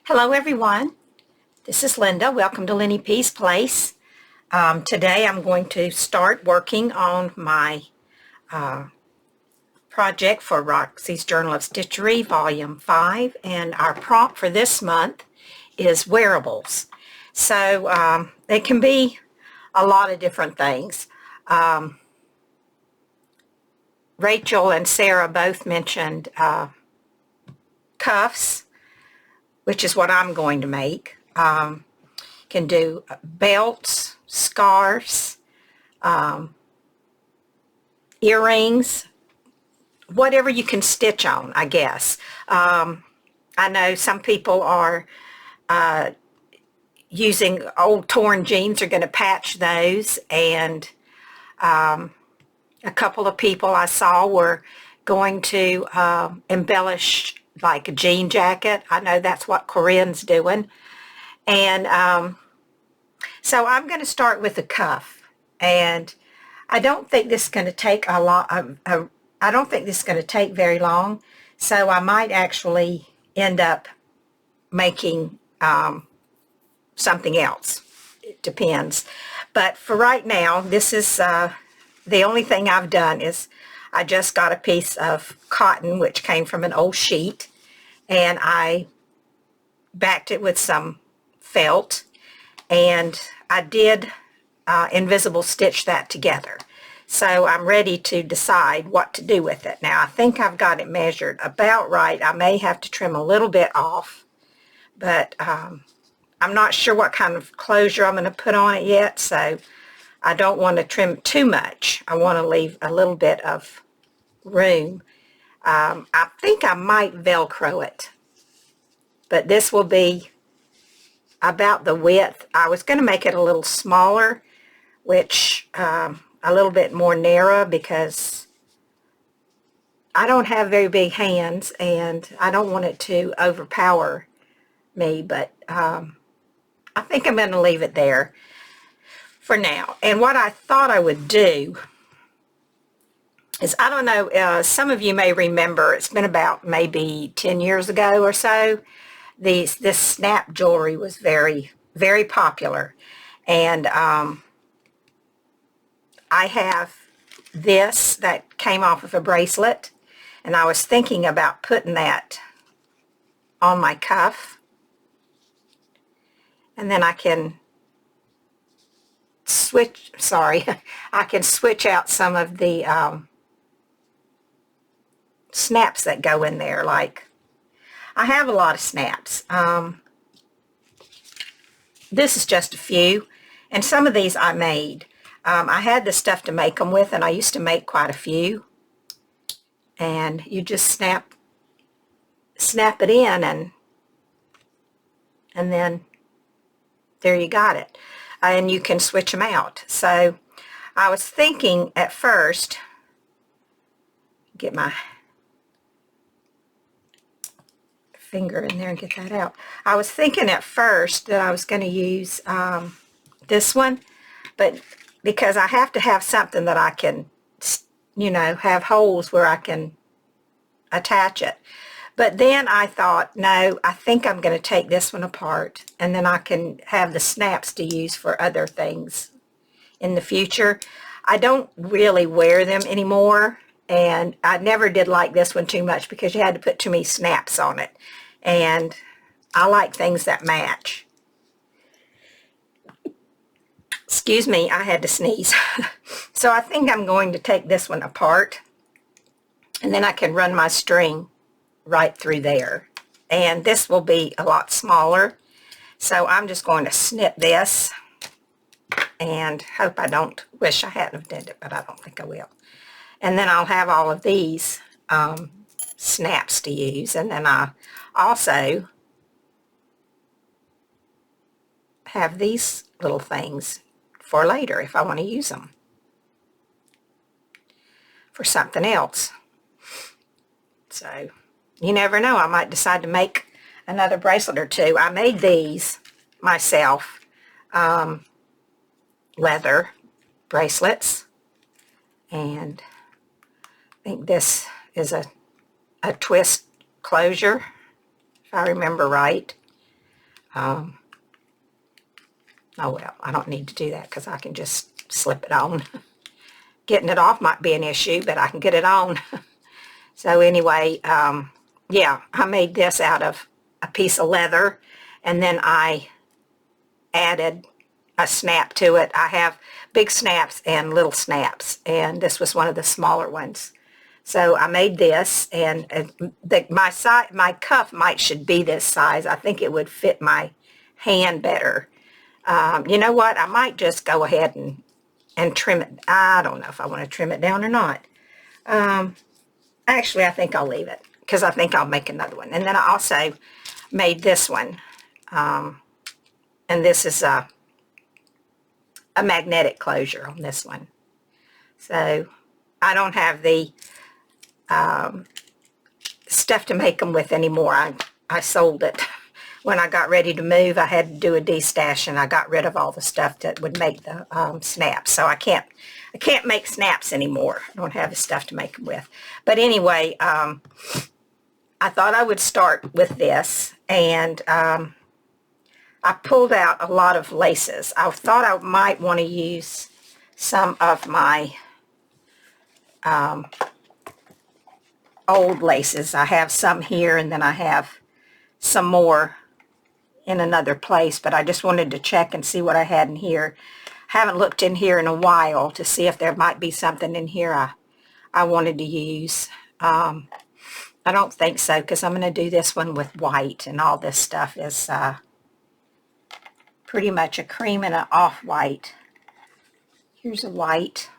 Hello everyone, this is Linda. Welcome to Lenny P's Place. Today I'm going to start working on my project for Roxy's Journal of Stitchery Volume 5, and our prompt for this month is wearables. So it can be a lot of different things. Rachel and Sarah both mentioned cuffs, which is what I'm going to make. Can do belts, scarves, earrings, whatever you can stitch on, I guess. I know some people are using old torn jeans, are going to patch those, and a couple of people I saw were going to embellish like a jean jacket. I know that's what Corinne's doing. And so I'm going to start with a cuff, and I don't think this is going to take a lot. I don't think this is going to take very long, so I might actually end up making something else. It depends. But for right now, this is the only thing I've done is I just got a piece of cotton which came from an old sheet, and I backed it with some felt, and I did invisible stitch that together. So I'm ready to decide what to do with it. Now I think I've got it measured about right. I may have to trim a little bit off, but I'm not sure what kind of closure I'm going to put on it yet, so I don't want to trim too much. I want to leave a little bit of room. I think I might Velcro it, but this will be about the width. I was going to make it a little smaller, which a little bit more narrow, because I don't have very big hands and I don't want it to overpower me, but I think I'm going to leave it there for now. And what I thought I would do is, I don't know, some of you may remember, it's been about maybe 10 years ago or so, this snap jewelry was very, very popular. And I have this that came off of a bracelet, and I was thinking about putting that on my cuff, and then I can switch, I can switch out some of the snaps that go in there. Like, I have a lot of snaps. This is just a few, and some of these I made. I had the stuff to make them with, and I used to make quite a few. And you just snap it in, and then there you got it. And you can switch them out. So I was thinking at first, get my finger in there and get that out. I was thinking at first that I was going to use this one, but because I have to have something that I can, you know, have holes where I can attach it. But then I thought, no, I think I'm going to take this one apart, and then I can have the snaps to use for other things in the future. I don't really wear them anymore, and I never did like this one too much because you had to put too many snaps on it. And I like things that match. Excuse me, I had to sneeze. So I think I'm going to take this one apart, and then I can run my string right through there. And this will be a lot smaller. So I'm just going to snip this, and hope I don't, wish I hadn't have done it, but I don't think I will. And then I'll have all of these snaps to use, and then I also have these little things for later if I want to use them for something else. So you never know, I might decide to make another bracelet or two. I made these myself, leather bracelets, and I think this is a twist closure, if I remember right. Oh well, I don't need to do that because I can just slip it on. Getting it off might be an issue, but I can get it on. So anyway, yeah, I made this out of a piece of leather, and then I added a snap to it. I have big snaps and little snaps, and this was one of the smaller ones. So I made this, and my cuff should be this size. I think it would fit my hand better. You know what? I might just go ahead and trim it. I don't know if I want to trim it down or not. Actually, I think I'll leave it because I think I'll make another one. And then I also made this one. And this is a magnetic closure on this one. So I don't have the stuff to make them with anymore. I sold it. When I got ready to move, I had to do a destash, and I got rid of all the stuff that would make the snaps. So I can't make snaps anymore. I don't have the stuff to make them with. But anyway, I thought I would start with this, and I pulled out a lot of laces. I thought I might want to use some of my old laces. I have some here, and then I have some more in another place, but I just wanted to check and see what I had in here. Haven't looked in here in a while to see if there might be something in here I wanted to use. I don't think so, because I'm going to do this one with white, and all this stuff is pretty much a cream and an off-white. Here's a white.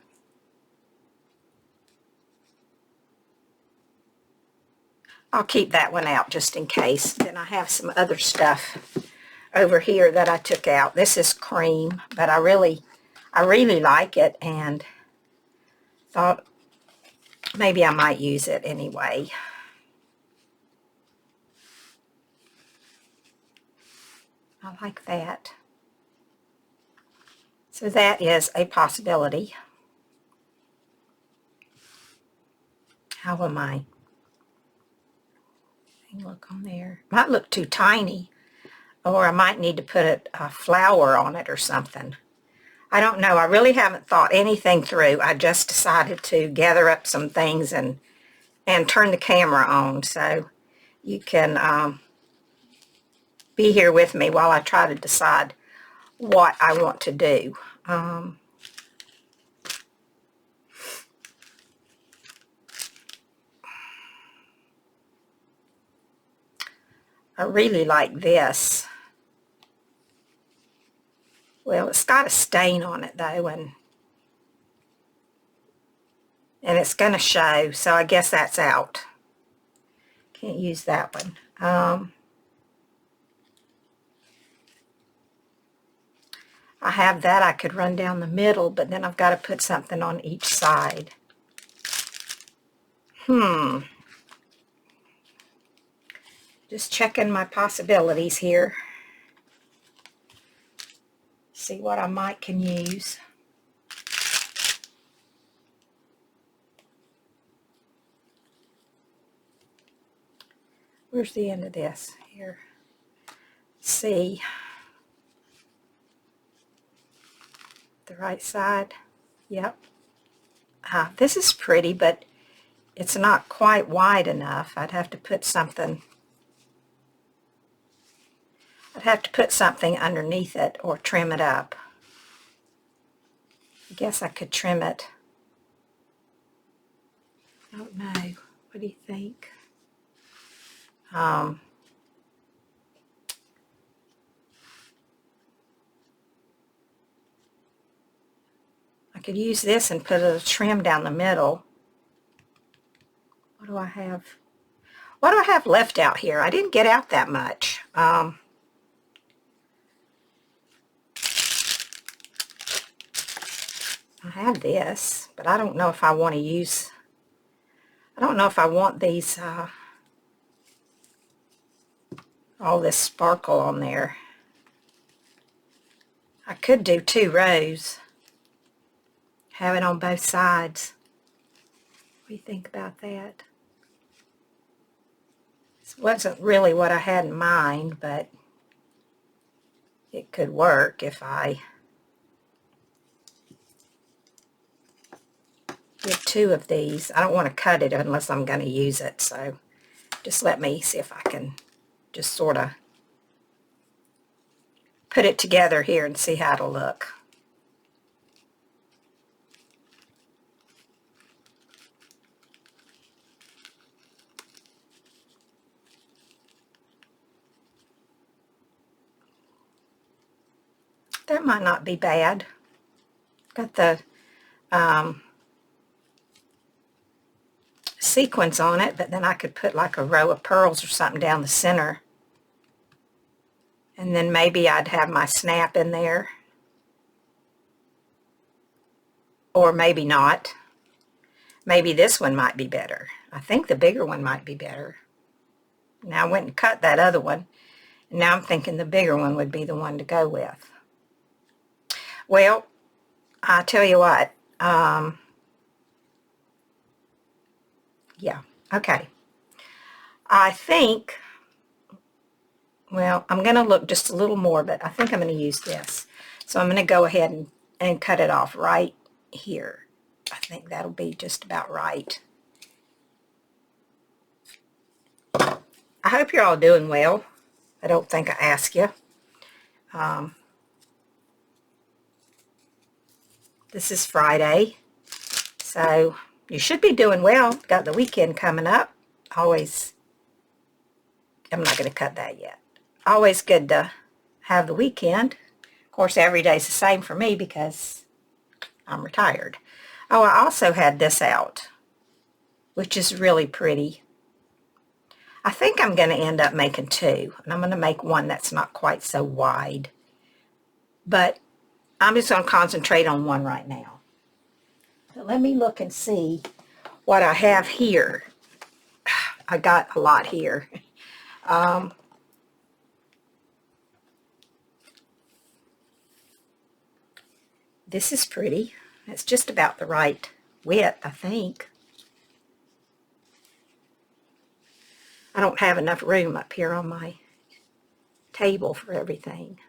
I'll keep that one out just in case. Then I have some other stuff over here that I took out. This is cream, but I really like it, and thought maybe I might use it anyway. I like that. So that is a possibility. How am I? Look on there. Might look too tiny, or I might need to put a flower on it or something. I don't know. I really haven't thought anything through. I just decided to gather up some things and turn the camera on, so you can be here with me while I try to decide what I want to do. I really like this. Well, it's got a stain on it though, and it's going to show, so I guess that's out. Can't use that one. I have that I could run down the middle, but then I've got to put something on each side. Just checking my possibilities here. See what I might can use. Where's the end of this? Here. See. The right side. Yep. This is pretty, but it's not quite wide enough. I'd have to put something underneath it or trim it up. I guess I could trim it. I don't know. What do you think? I could use this and put a trim down the middle. What do I have? What do I have left out here? I didn't get out that much. I have this, but I don't know if I want to use, I don't know if I want these, all this sparkle on there. I could do 2 rows. Have it on both sides. What do you think about that? This wasn't really what I had in mind, but it could work if I get 2 of these. I don't want to cut it unless I'm going to use it, so just let me see if I can just sort of put it together here and see how it'll look. That might not be bad. Got the sequins on it, but then I could put like a row of pearls or something down the center. And then maybe I'd have my snap in there. Or maybe not. Maybe this one might be better. I think the bigger one might be better. Now I went and cut that other one. And now I'm thinking the bigger one would be the one to go with. Well, I tell you what. Yeah, okay. I think, well, I'm going to look just a little more, but I think I'm going to use this. So I'm going to go ahead and cut it off right here. I think that'll be just about right. I hope you're all doing well. I don't think I asked you. This is Friday, so you should be doing well. Got the weekend coming up. Always, I'm not going to cut that yet. Always good to have the weekend. Of course, every day's the same for me because I'm retired. Oh, I also had this out, which is really pretty. I think I'm going to end up making 2, and I'm going to make one that's not quite so wide. But I'm just going to concentrate on one right now. So let me look and see what I have here. I got a lot here. This is pretty. It's just about the right width, I think. I don't have enough room up here on my table for everything.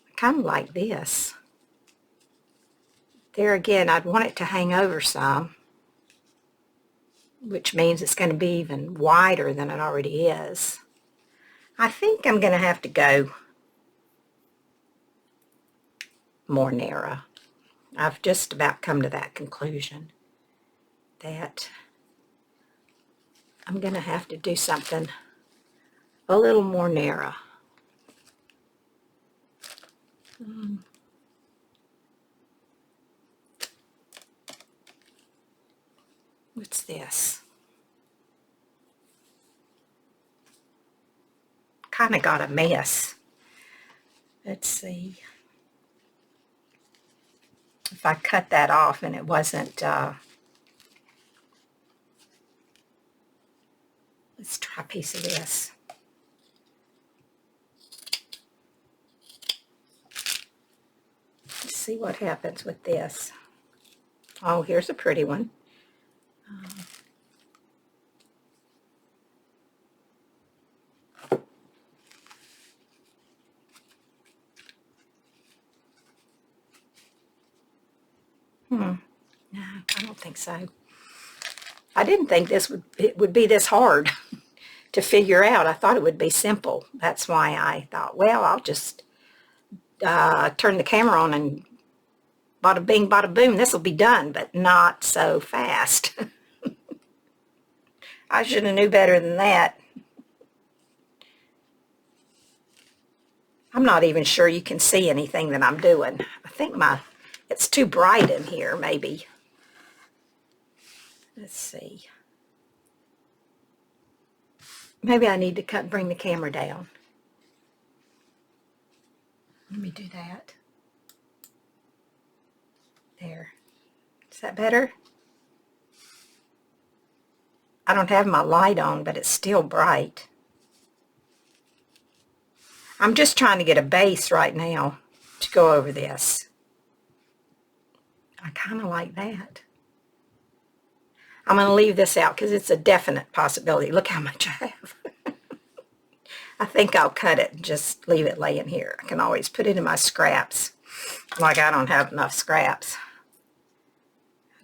I kind of like this. There again, I'd want it to hang over some, which means it's going to be even wider than it already is. I think I'm going to have to go more narrow. I've just about come to that conclusion that I'm going to have to do something a little more narrow. What's this? Kind of got a mess. Let's see. If I cut that off and it wasn't, let's try a piece of this. Let's see what happens with this. Oh, here's a pretty one. No, I don't think so. I didn't think it would be this hard to figure out. I thought it would be simple. That's why I thought, well, I'll just turn the camera on and bada bing, bada boom, this will be done, but not so fast. I should have knew better than that. I'm not even sure you can see anything that I'm doing. I think it's too bright in here, maybe. Let's see. Maybe I need to bring the camera down. Let me do that. There. Is that better? I don't have my light on, but it's still bright. I'm just trying to get a base right now to go over this. I kind of like that. I'm going to leave this out because it's a definite possibility. Look how much I have. I think I'll cut it and just leave it laying here. I can always put it in my scraps. Like I don't have enough scraps.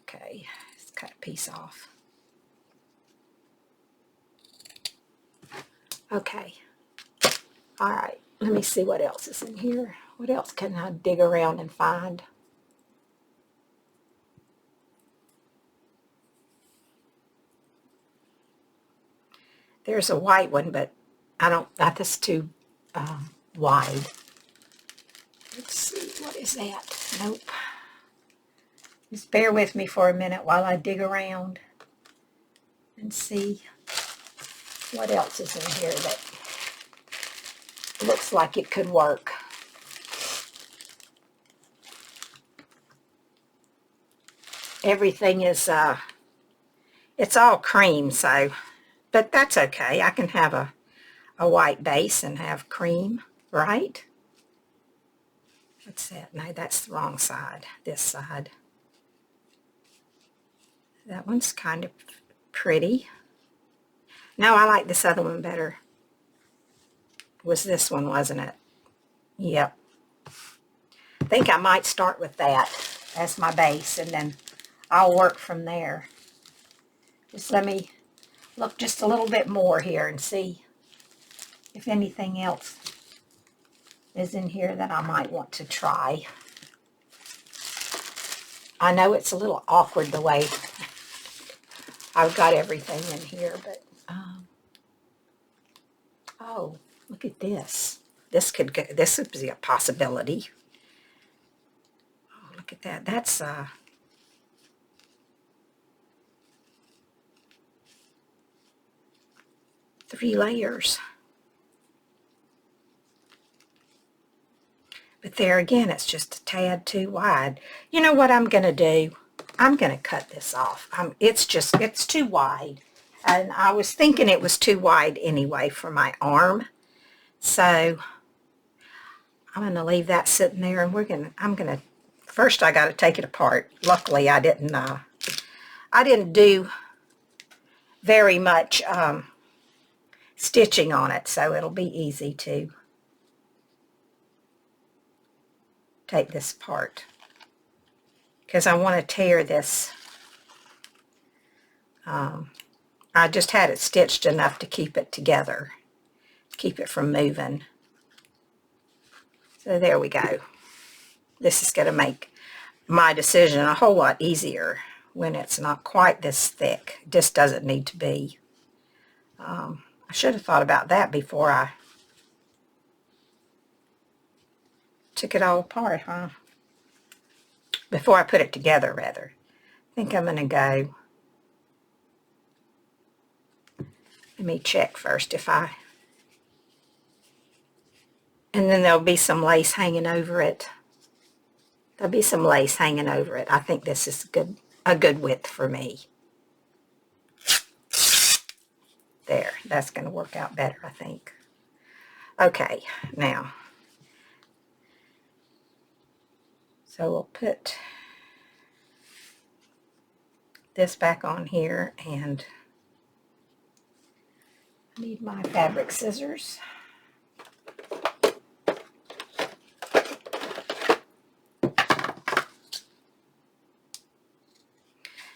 Okay, let's cut a piece off. Okay. All right, let me see what else is in here. What else can I dig around and find? There's a white one, but I don't, that's too wide. Let's see, what is that? Nope. Just bear with me for a minute while I dig around and see what else is in here that looks like it could work. Everything is, it's all cream, so, but that's okay. I can have a white base and have cream, right? What's that? No, that's the wrong side, this side. That one's kind of pretty. No, I like this other one better. It was this one, wasn't it? Yep. I think I might start with that as my base, and then I'll work from there. Just let me look just a little bit more here and see if anything else is in here that I might want to try. I know it's a little awkward the way I've got everything in here, but oh, look at this. This could go, this would be a possibility. Oh, look at that. That's 3 layers. But there again, it's just a tad too wide. You know what I'm going to do? I'm going to cut this off. It's too wide. And I was thinking it was too wide anyway for my arm. So I'm going to leave that sitting there, and first I got to take it apart. Luckily I didn't do very much stitching on it, so it'll be easy to take this apart, because I want to tear this. I just had it stitched enough to keep it together, keep it from moving. So there we go. This is going to make my decision a whole lot easier when it's not quite this thick. It just doesn't need to be. I should have thought about that before I took it all apart, huh? Before I put it together, rather. I think I'm going to go. Let me check first if I... And then there'll be some lace hanging over it. There'll be some lace hanging over it. I think this is a good width for me. There, that's going to work out better, I think. Okay, now, so we'll put this back on here, and I need my fabric scissors.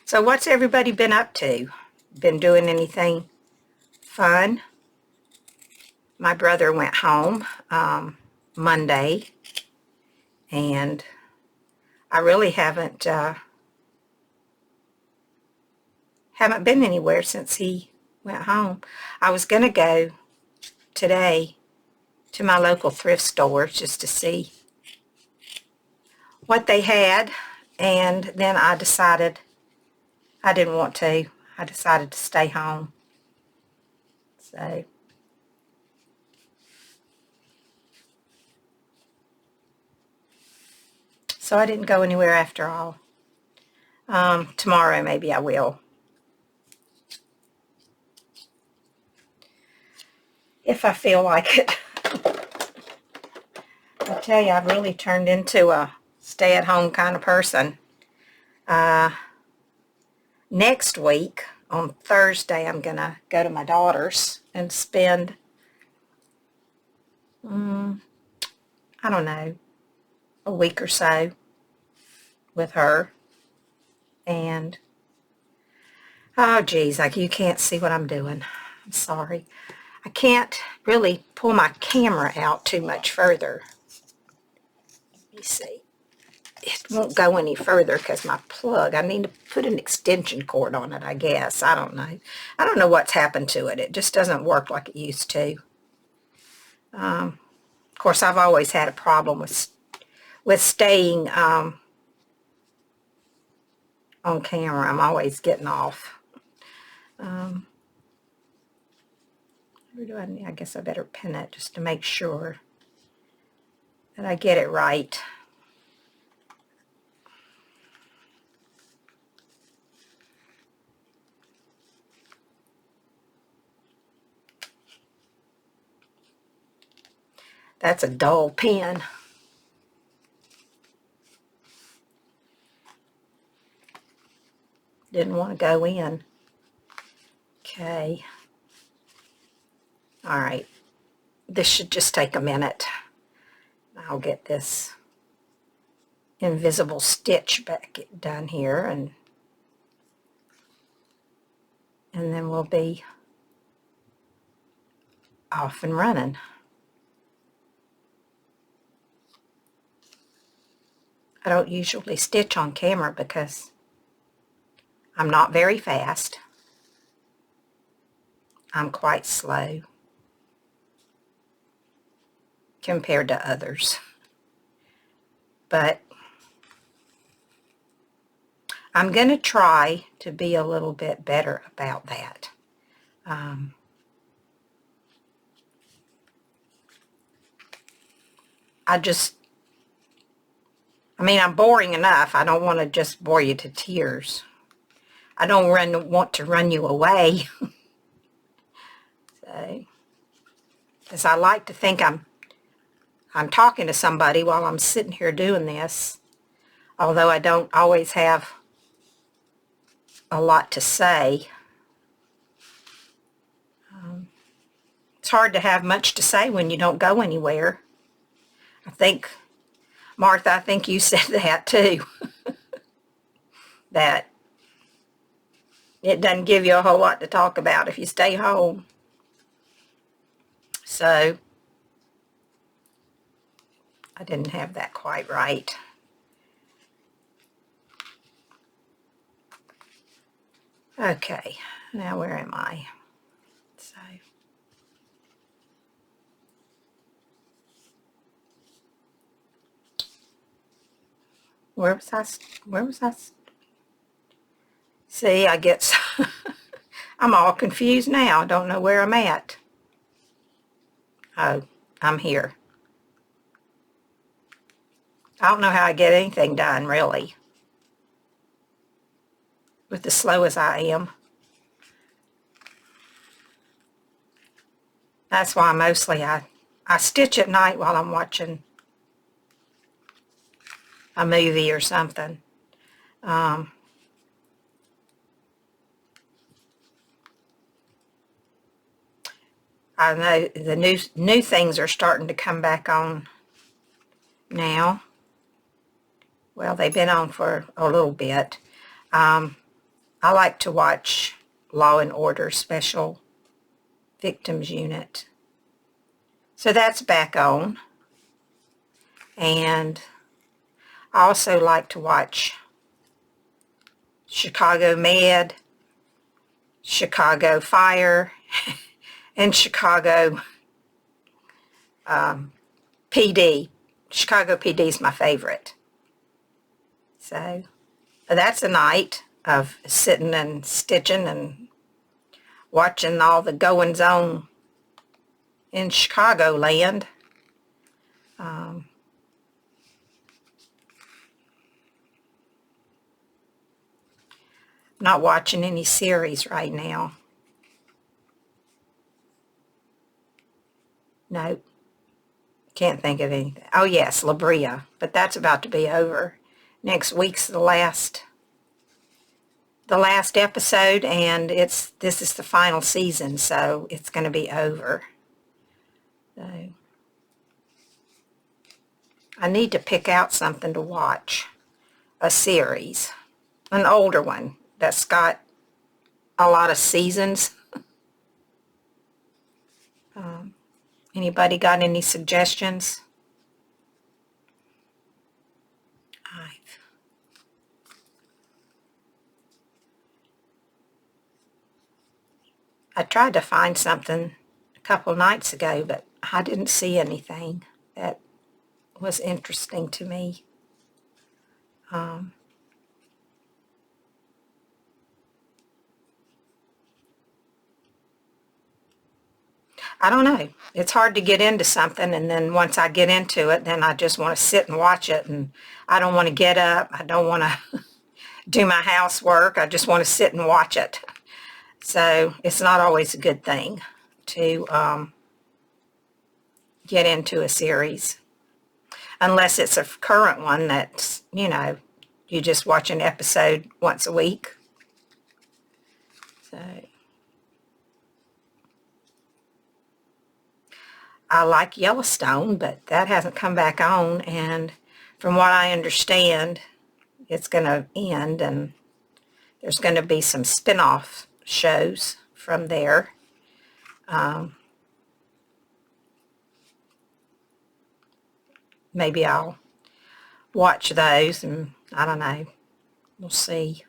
So what's everybody been up to? Been doing anything fun? My brother went home Monday, and I really haven't been anywhere since he went home. I was going to go today to my local thrift store just to see what they had, and then I decided I didn't want to. I decided to stay home. So I didn't go anywhere after all. Tomorrow maybe I will. If I feel like it. I tell you, I've really turned into a stay-at-home kind of person. Next week, on Thursday, I'm going to go to my daughter's and spend I don't know, a week or so with her. And, oh geez, like you can't see what I'm doing. I'm sorry. I can't really pull my camera out too much further. Let me see. It won't go any further because my plug, I need to put an extension cord on it, I guess. I don't know. I don't know what's happened to it. It just doesn't work like it used to. Of course, I've always had a problem with staying on camera. I'm always getting off. Where do I guess I better pin it just to make sure that I get it right. That's a dull pin. Didn't want to go in. Okay. All right. This should just take a minute. I'll get this invisible stitch back done here, and then we'll be off and running. I don't usually stitch on camera because I'm not very fast. I'm quite slow compared to others. But I'm going to try to be a little bit better about that. I'm boring enough. I don't want to just bore you to tears. I don't want to run you away. So, because I like to think I'm talking to somebody while I'm sitting here doing this, although I don't always have a lot to say. It's hard to have much to say when you don't go anywhere. Martha, I think you said that too. That it doesn't give you a whole lot to talk about if you stay home. So, I didn't have that quite right. Okay, now where am I? So, where was I? See, I get, I'm all confused now. I don't know where I'm at. Oh, I'm here. I don't know how I get anything done, really, with as slow as I am. That's why mostly I stitch at night while I'm watching a movie or something. I know the new things are starting to come back on now. Well, they've been on for a little bit. I like to watch Law and Order Special Victims Unit. So that's back on. And I also like to watch Chicago Med, Chicago Fire, and Chicago PD. Chicago PD is my favorite. So that's a night of sitting and stitching and watching all the goings-on in Chicagoland. Not watching any series right now. Nope. Can't think of anything. Oh yes, La Brea, but that's about to be over. Next week's the last episode, and this is the final season, so it's going to be over. So, I need to pick out something to watch. A series. An older one that's got a lot of seasons. Anybody got any suggestions? I tried to find something a couple nights ago, but I didn't see anything that was interesting to me. I don't know. It's hard to get into something, and then once I get into it, then I just want to sit and watch it, and I don't want to get up. I don't want to do my housework. I just want to sit and watch it. So it's not always a good thing to get into a series, unless it's a current one that's, you know, you just watch an episode once a week. So I like Yellowstone, but that hasn't come back on, and from what I understand, it's going to end, and there's going to be some spin-off shows from there. Maybe I'll watch those, and I don't know. We'll see.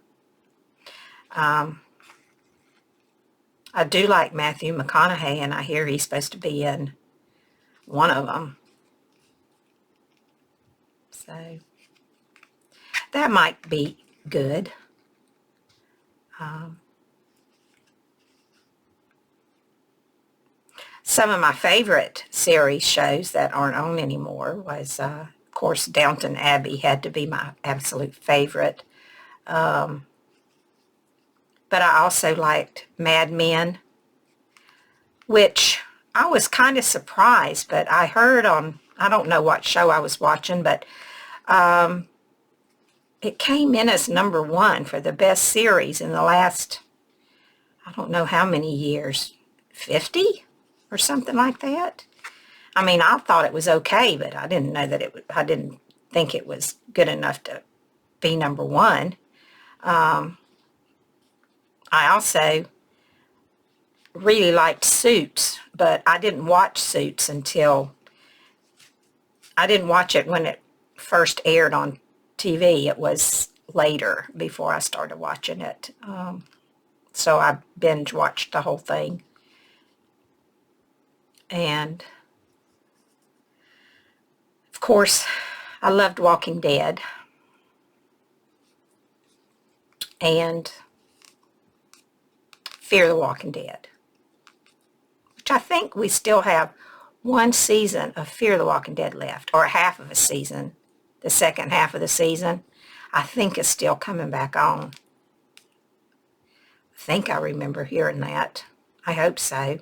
I do like Matthew McConaughey, and I hear he's supposed to be in one of them. So that might be good. Some of my favorite series shows that aren't on anymore was, of course, Downton Abbey had to be my absolute favorite. But I also liked Mad Men, which I was kind of surprised, but I heard on, I don't know what show I was watching, but it came in as #1 for the best series in the last, I don't know how many years, 50 or something like that. I mean, I thought it was okay, but I didn't know that I didn't think it was good enough to be #1. I also really liked Suits, but I didn't watch Suits until, I didn't watch it when it first aired on TV. It was later before I started watching it. So I binge watched the whole thing. And of course, I loved Walking Dead. And Fear the Walking Dead, which I think we still have one season of Fear the Walking Dead left, or half of a season. The second half of the season, I think, is still coming back on. I think I remember hearing that. I hope so.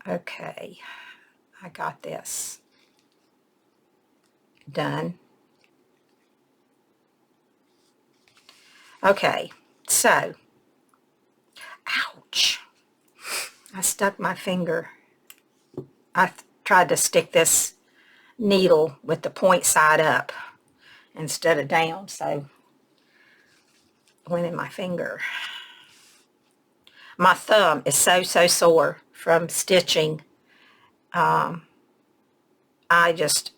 Okay, I got this done. Okay, so, ouch. I stuck my finger. I tried to stick this needle with the point side up instead of down, so it went in my finger. My thumb is so sore from stitching. I just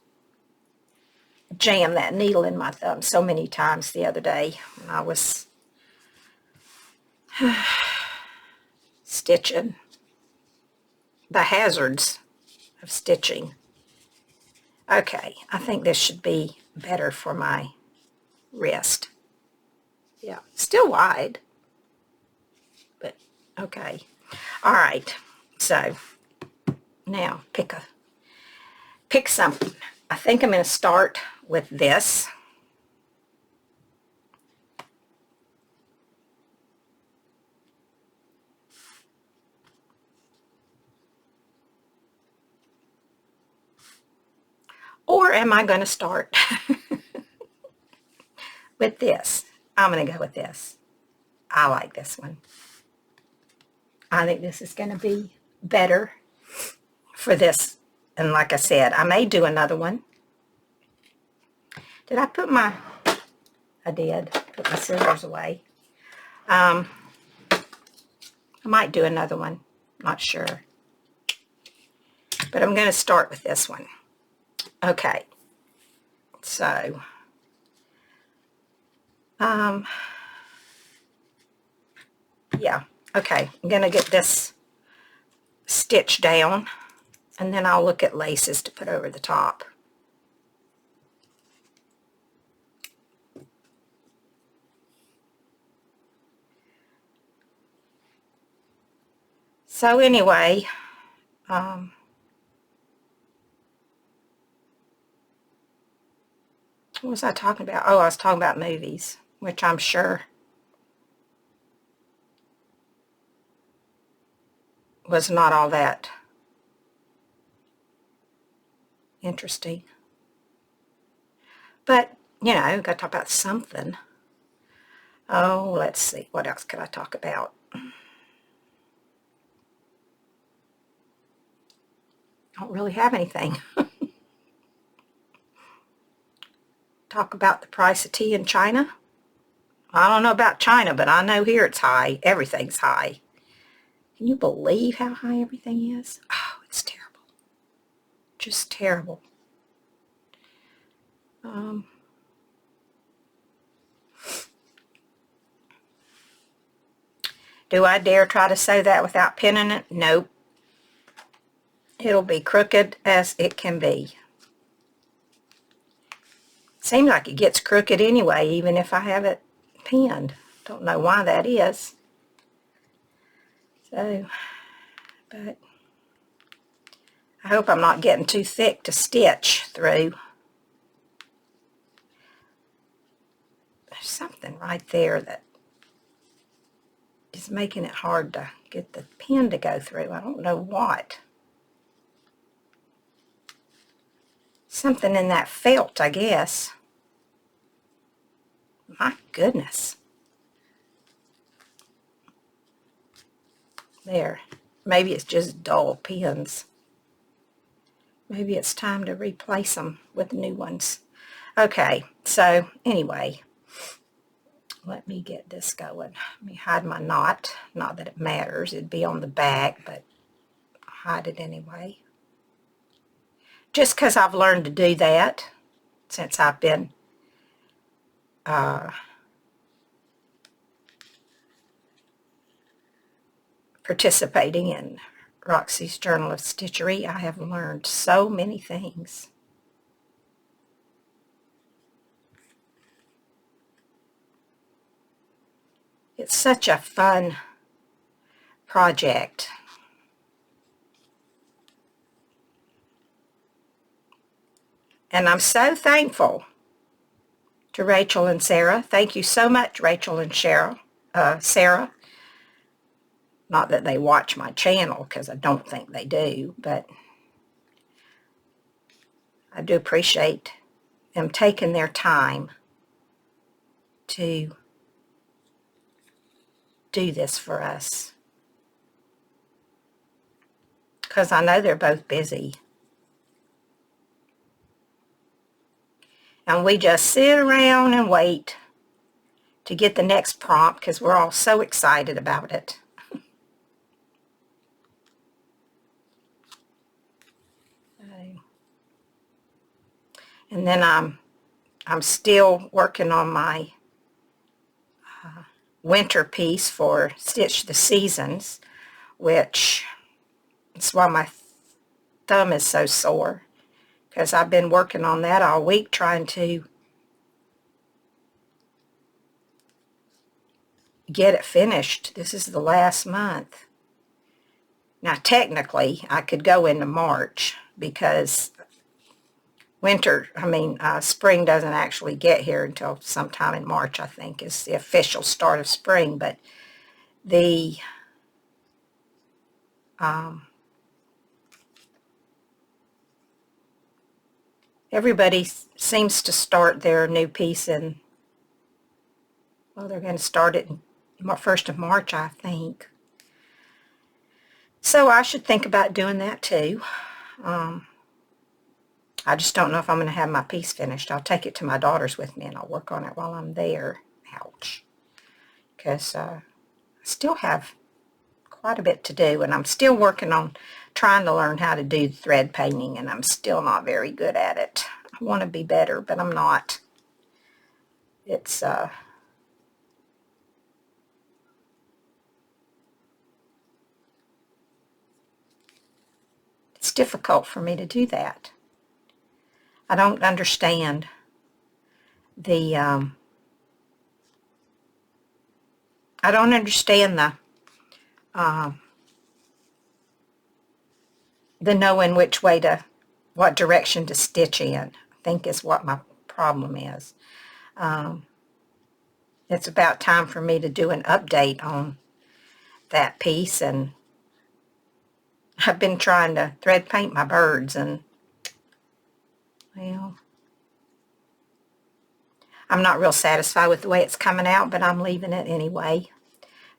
jammed that needle in my thumb so many times the other day when I was stitching. The hazards of stitching. Okay, I think this should be better for my wrist. Yeah, still wide, but okay. All right, so now pick something. I think I'm going to start with this. Or am I going to start with this? I'm going to go with this. I like this one. I think this is going to be better for this And like I said, I may do another one. Did I put my... I did. Put my scissors away. I might do another one. Not sure. But I'm going to start with this one. Okay. So, yeah. Okay. I'm going to get this stitch down, and then I'll look at laces to put over the top. So anyway, what was I talking about? Oh, I was talking about movies, which I'm sure was not all that interesting. But, you know, got to talk about something. Oh, let's see. What else could I talk about? I don't really have anything. Talk about the price of tea in China. I don't know about China, but I know here it's high. Everything's high. Can you believe how high everything is? Oh, it's terrible. Just terrible. Do I dare try to sew that without pinning it? Nope. It'll be crooked as it can be. Seems like it gets crooked anyway, even if I have it pinned. Don't know why that is. So, but I hope I'm not getting too thick to stitch through. There's something right there that is making it hard to get the pin to go through. I don't know what. Something in that felt, I guess. My goodness. There. Maybe it's just dull pins. Maybe it's time to replace them with new ones. Okay, so anyway, let me get this going. Let me hide my knot. Not that it matters. It'd be on the back, but I'll hide it anyway. Just because I've learned to do that since I've been participating in Roxy's Journal of Stitchery, I have learned so many things. It's such a fun project. And I'm so thankful to Rachel and Sarah. Thank you so much, Rachel and Sarah. Not that they watch my channel, because I don't think they do, but I do appreciate them taking their time to do this for us. Because I know they're both busy. And we just sit around and wait to get the next prompt because we're all so excited about it. And then I'm still working on my winter piece for Stitch the Seasons, which is why my thumb is so sore, because I've been working on that all week trying to get it finished. This is the last month. Now technically I could go into March because spring doesn't actually get here until sometime in March, I think, is the official start of spring. But the everybody seems to start their new piece in, well, they're going to start it in 1st of March, I think. So I should think about doing that too. I just don't know if I'm going to have my piece finished. I'll take it to my daughter's with me and I'll work on it while I'm there. Ouch. Because I still have quite a bit to do, and I'm still working on trying to learn how to do thread painting, and I'm still not very good at it. I want to be better, but I'm not. It's difficult for me to do that. I don't understand the I don't understand the knowing which way to, what direction to stitch in, I think is what my problem is. It's about time for me to do an update on that piece, and I've been trying to thread paint my birds, and, well, I'm not real satisfied with the way it's coming out, but I'm leaving it anyway.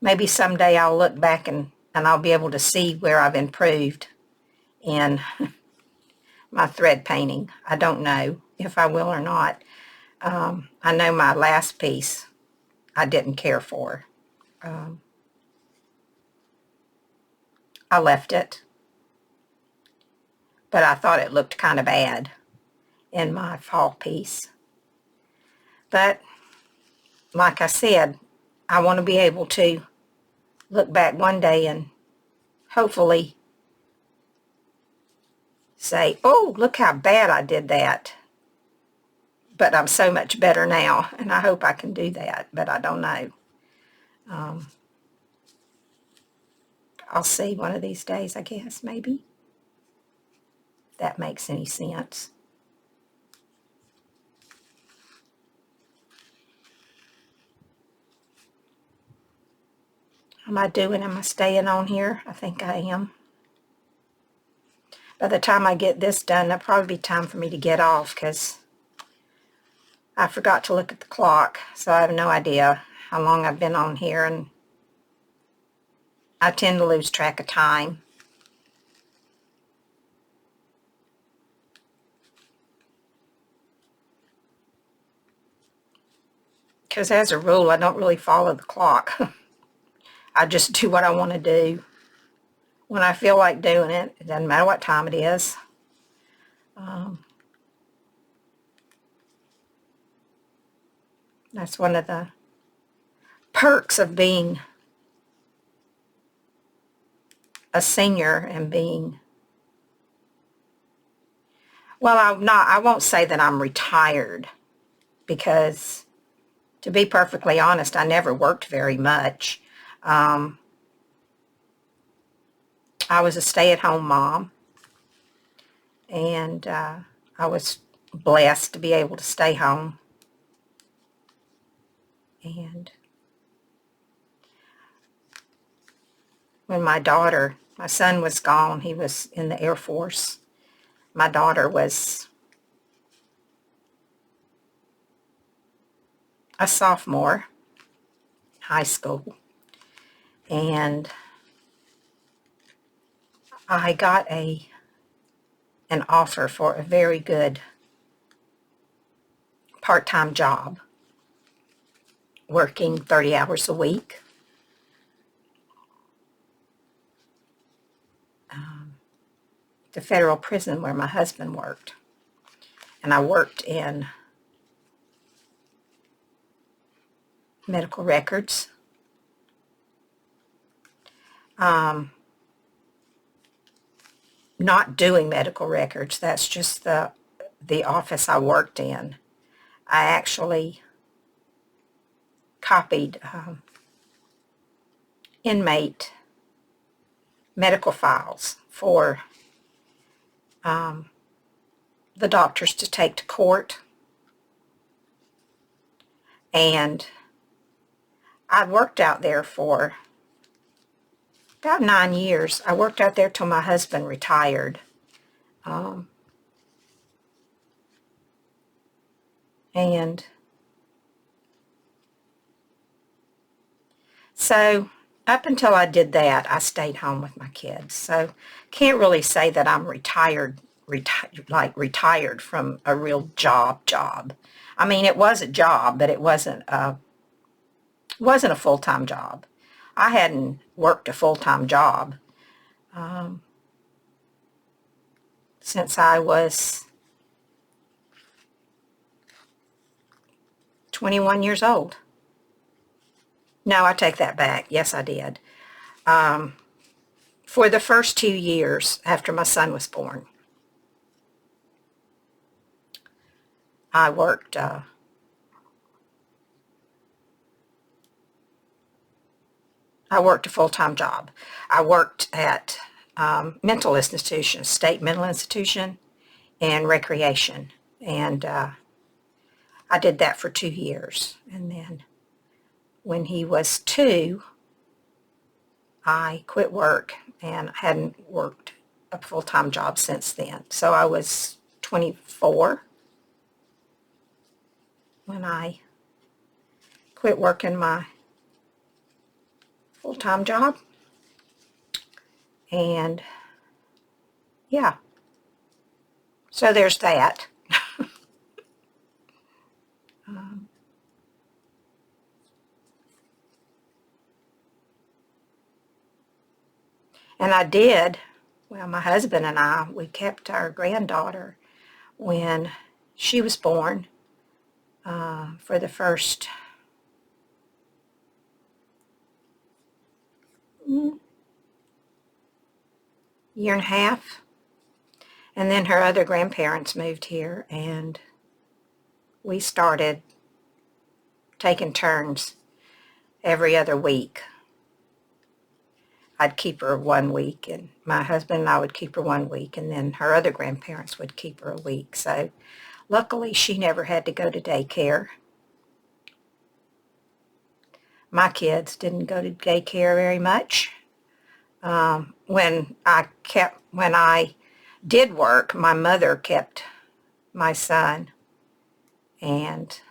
Maybe someday I'll look back and I'll be able to see where I've improved in my thread painting. I don't know if I will or not. I know my last piece I didn't care for. I left it, but I thought it looked kind of bad in my fall piece. But like I said, I want to be able to look back one day and hopefully say, oh, look how bad I did that. But I'm so much better now, and I hope I can do that, but I don't know. I'll see one of these days, I guess, maybe. If that makes any sense. Am I staying on here? I think I am. By the time I get this done, there'll probably be time for me to get off, because I forgot to look at the clock, so I have no idea how long I've been on here, and I tend to lose track of time. Because as a rule, I don't really follow the clock. I just do what I want to do. When I feel like doing it, it doesn't matter what time it is. That's one of the perks of being a senior and being, well, I won't say that I'm retired, because to be perfectly honest, I never worked very much. I was a stay-at-home mom, and I was blessed to be able to stay home. And when my son was gone, he was in the Air Force. My daughter was a sophomore in high school, and I got an offer for a very good part-time job, working 30 hours a week. The federal prison where my husband worked. And I worked in medical records. Not doing medical records, that's just the office I worked in. I actually copied inmate medical files for the doctors to take to court. And I worked out there for about 9 years. I worked out there till my husband retired. And so up until I did that, I stayed home with my kids. So can't really say that I'm retired retired from a real job. I mean, it was a job, but it wasn't a full-time job. I hadn't worked a full-time job since I was 21 years old. No, I take that back. Yes, I did. For the first 2 years after my son was born, I worked a full-time job. I worked at mental institution, state mental institution, and recreation. And I did that for 2 years. And then when he was 2, I quit work and hadn't worked a full-time job since then. So I was 24 when I quit working my full-time job. And yeah, so there's that. And I did, well, my husband and I, we kept our granddaughter when she was born for the first year and a half. And then her other grandparents moved here, and we started taking turns every other week. I'd keep her 1 week, and my husband and I would keep her 1 week, and then her other grandparents would keep her a week. So luckily, she never had to go to daycare. My kids didn't go to daycare very much. When I did work, my mother kept my son, and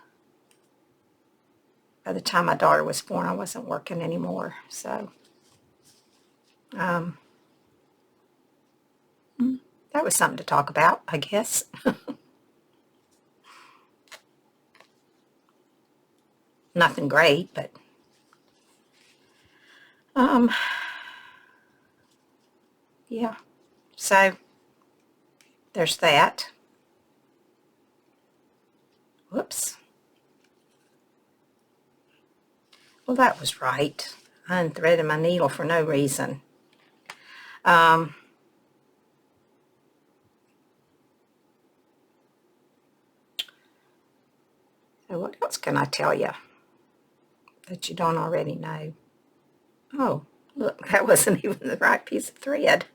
by the time my daughter was born, I wasn't working anymore. So that was something to talk about, I guess. Nothing great, but yeah. So there's that. Whoops. Well, that was right. I unthreaded my needle for no reason. So what else can I tell you that you don't already know? Oh, look, that wasn't even the right piece of thread.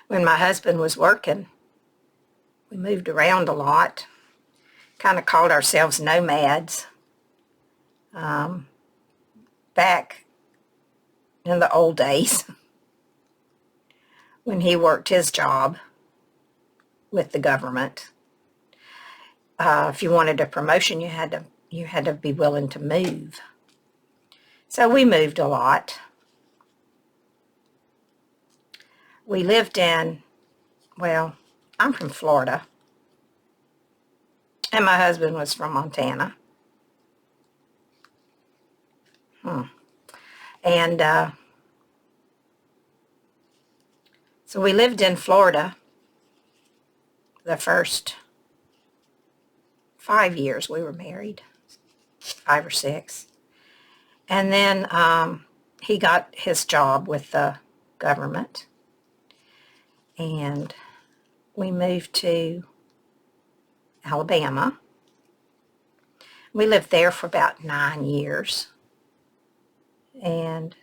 When my husband was working, we moved around a lot, kind of called ourselves nomads. Back in the old days, when he worked his job with the government, if you wanted a promotion, you had to be willing to move. So we moved a lot. We lived in, well, I'm from Florida, and my husband was from Montana. And so we lived in Florida the first 5 years we were married, 5 or 6. And then he got his job with the government, and we moved to Alabama. We lived there for about 9 years. And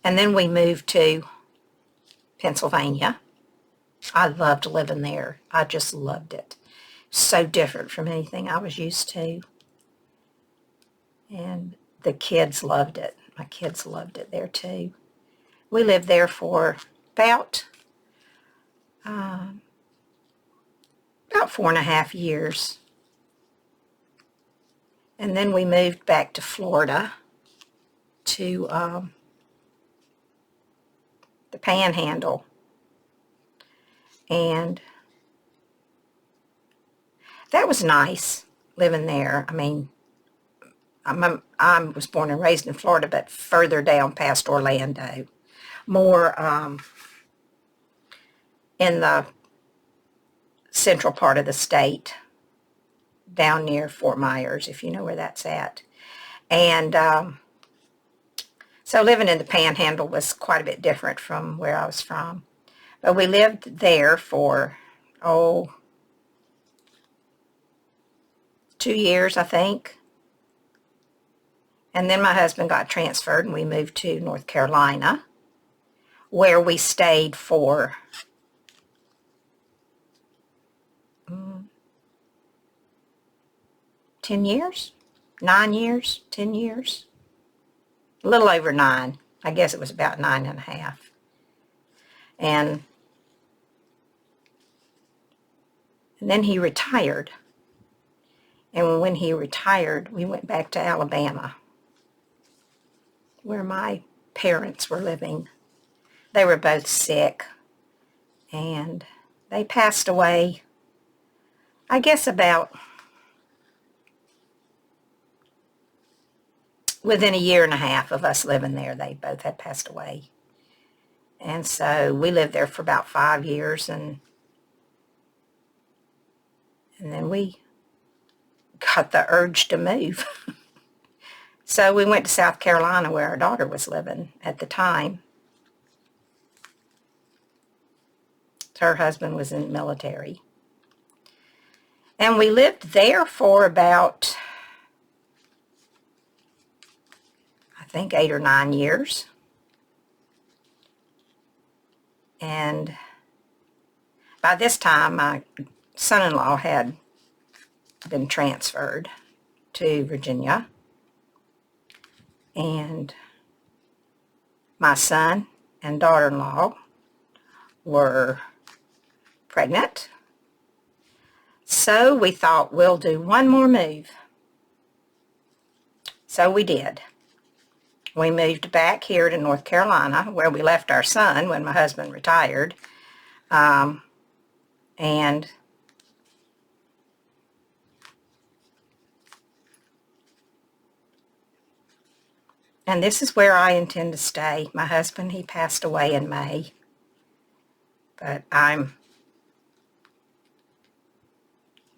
then we moved to Pennsylvania. I loved living there. I just loved it. So different from anything I was used to. And the kids loved it. My kids loved it there too. We lived there for about 4.5 years. And then we moved back to Florida to the Panhandle. And that was nice, living there. I mean, I was born and raised in Florida, but further down past Orlando. More in the central part of the state, down near Fort Myers, if you know where that's at. And so living in the Panhandle was quite a bit different from where I was from. But we lived there for, 2 years, I think. And then my husband got transferred and we moved to North Carolina, where we stayed for 10 years, 9 years, 10 years, a little over 9. I guess it was about 9.5. And then he retired. And when he retired, we went back to Alabama, where my parents were living. They were both sick, and they passed away, I guess about within a year and a half of us living there. They both had passed away. And so we lived there for about 5 years, and then we got the urge to move. So we went to South Carolina, where our daughter was living at the time. Her husband was in the military. And we lived there for about, I think, 8 or 9 years. And by this time, my son-in-law had been transferred to Virginia. And my son and daughter-in-law were pregnant. So we thought, we'll do one more move. So we did. We moved back here to North Carolina, where we left our son when my husband retired. And this is where I intend to stay. My husband, he passed away in May. But I'm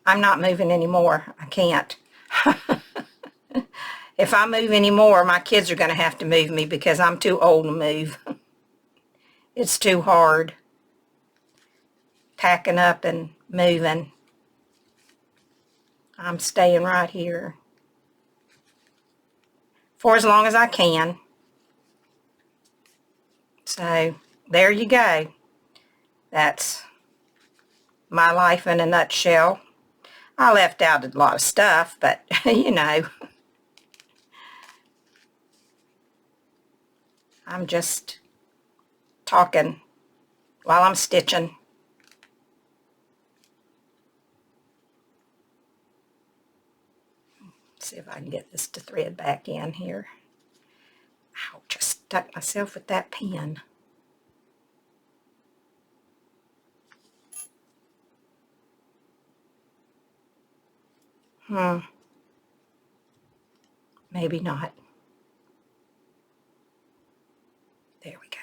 not moving anymore. I can't. If I move anymore, my kids are going to have to move me because I'm too old to move. It's too hard. Packing up and moving. I'm staying right here for as long as I can. So there you go. That's my life in a nutshell. I left out a lot of stuff, but you know, I'm just talking while I'm stitching. See if I can get this to thread back in here. Ouch, I stuck myself with that pen. Maybe not. There we go.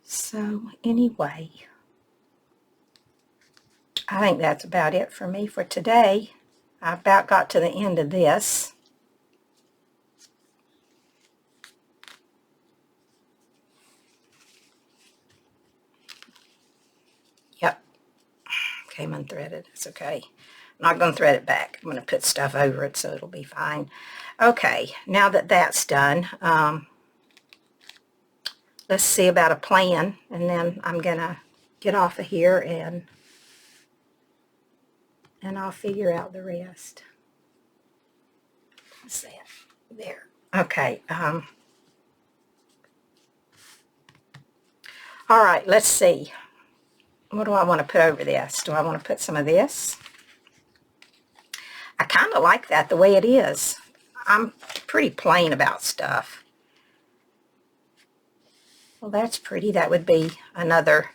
So anyway, I think that's about it for me for today. I about got to the end of this. Yep, came unthreaded. It's okay. I'm not going to thread it back. I'm going to put stuff over it so it'll be fine. Okay, now that that's done, let's see about a plan, and then I'm going to get off of here and I'll figure out the rest. What's that? There. Okay. All right, let's see. what do I want to put over this? Do I want to put some of this? I kind of like that the way it is. I'm pretty plain about stuff. Well, that's pretty. That would be another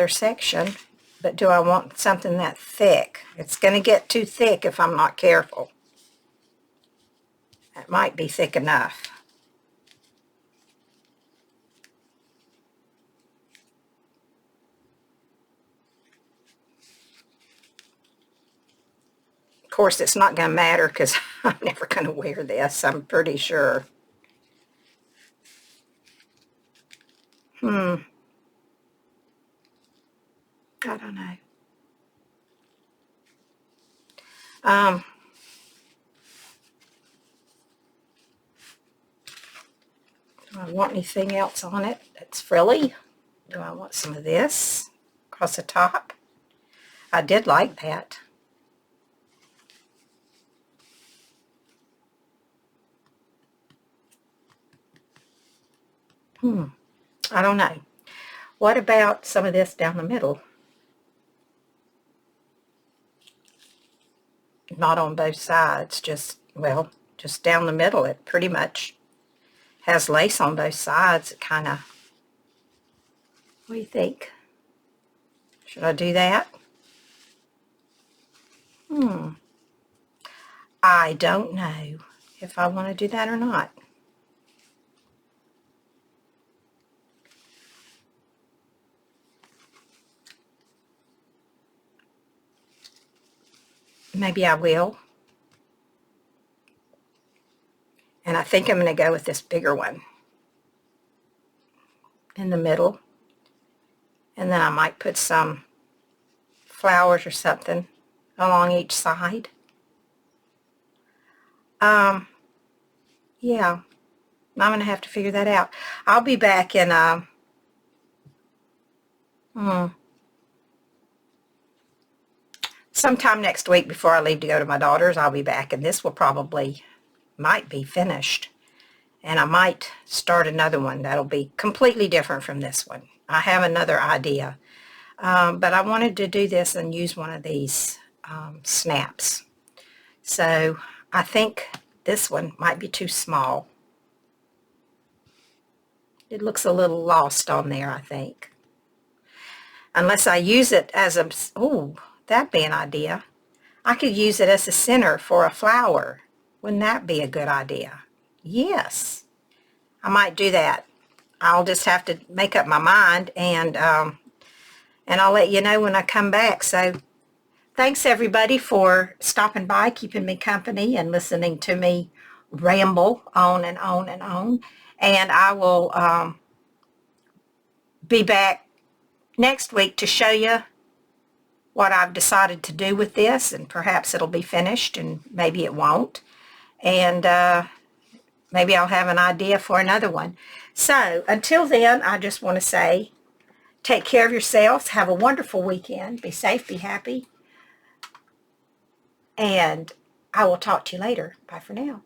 section. But do I want something that thick? It's going to get too thick if I'm not careful. That might be thick enough. Of course, it's not going to matter because I'm never going to wear this, I'm pretty sure. I don't know. Do I want anything else on it that's frilly? Do I want some of this across the top? I did like that. I don't know. What about some of this down the middle? Not on both sides, just, well, just down the middle. It pretty much has lace on both sides. It kind of, what do you think? Should I do that? I don't know if I want to do that or not. Maybe I will. And I think I'm going to go with this bigger one in the middle. And then I might put some flowers or something along each side. Yeah, I'm going to have to figure that out. I'll be back in, sometime next week before I leave to go to my daughter's. I'll be back, and this will probably, might be finished. And I might start another one that'll be completely different from this one. I have another idea. But I wanted to do this and use one of these snaps. So I think this one might be too small. It looks a little lost on there, I think. Unless I use it as a, oh, that'd be an idea. I could use it as a center for a flower. Wouldn't that be a good idea? Yes, I might do that. I'll just have to make up my mind, and I'll let you know when I come back. So thanks everybody for stopping by, keeping me company, and listening to me ramble on and on and on. And I will be back next week to show you what I've decided to do with this, and perhaps it'll be finished and maybe it won't. And maybe I'll have an idea for another one. So until then, I just want to say, take care of yourselves. Have a wonderful weekend. Be safe, be happy. And I will talk to you later. Bye for now.